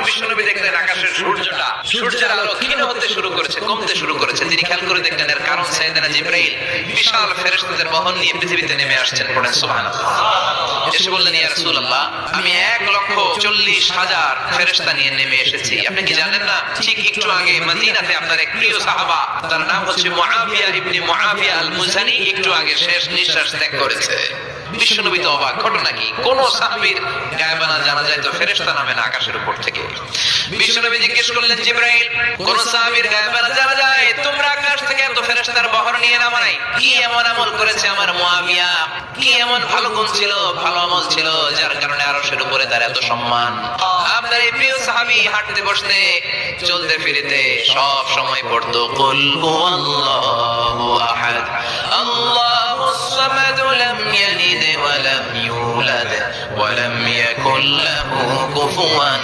বিশ্বনবী দেখলেন আকাশের সূর্যের আলো ক্ষীণ হতে শুরু করেছে, কমতে শুরু করেছে। তিনি খেয়াল করে দেখলেন এর কারণ সাইয়েদনা জিবরাইল বিশাল ফেরেশতাদের বহন নিয়ে পৃথিবীতে নেমে আসছেন। পড়েন সুবহানাল্লাহ। এসে বললেন, ইয়া রাসূলুল্লাহ, আমি 1,40,000 ফেরেশতা নিয়ে নেমে এসেছি। আপনি কি জানেন না, ঠিক একটু আগে মদিনাতে আপনার এক প্রিয় সাহাবা, তার নাম হচ্ছে মুআবিয়া ইবনে মুআবিয়া আল মুজানি, একটু আগে শেষ নিঃশ্বাস ত্যাগ করেছে। বিশ্বনবী তো অবাক, ঘটনা কি? কোন সাহাবীর গায়েবানা জানা যায় তো ফেরেশতা নামে না আকাশের উপর থেকে? বিশ্বনবী জিজ্ঞেস করলেন, জিবরাইল, কোন সাহাবীর গায়েবানা জানা যায় তোমরা আকাশ থেকে এত ফেরেশতার বহর নিয়ে নামো নাই? কি এমন আমল করেছে আমার মুআবিয়া? কি এমন ভালো গুণ ছিল, ভালো আমল ছিল যার কারণে আরশের উপরে তার এত সম্মান? আপনার এই প্রিয় সাহাবী হাঁটতে বসতে চলতে ফিরতে সব সময় পড়তো কুল হুয়াল্লাহু আহাদ আল্লাহুস সামাদ লাম ইয়ালিদ ওয়া লাম ইউলাদ ওয়া লাম ইয়াকুল লাহু কুফুয়ান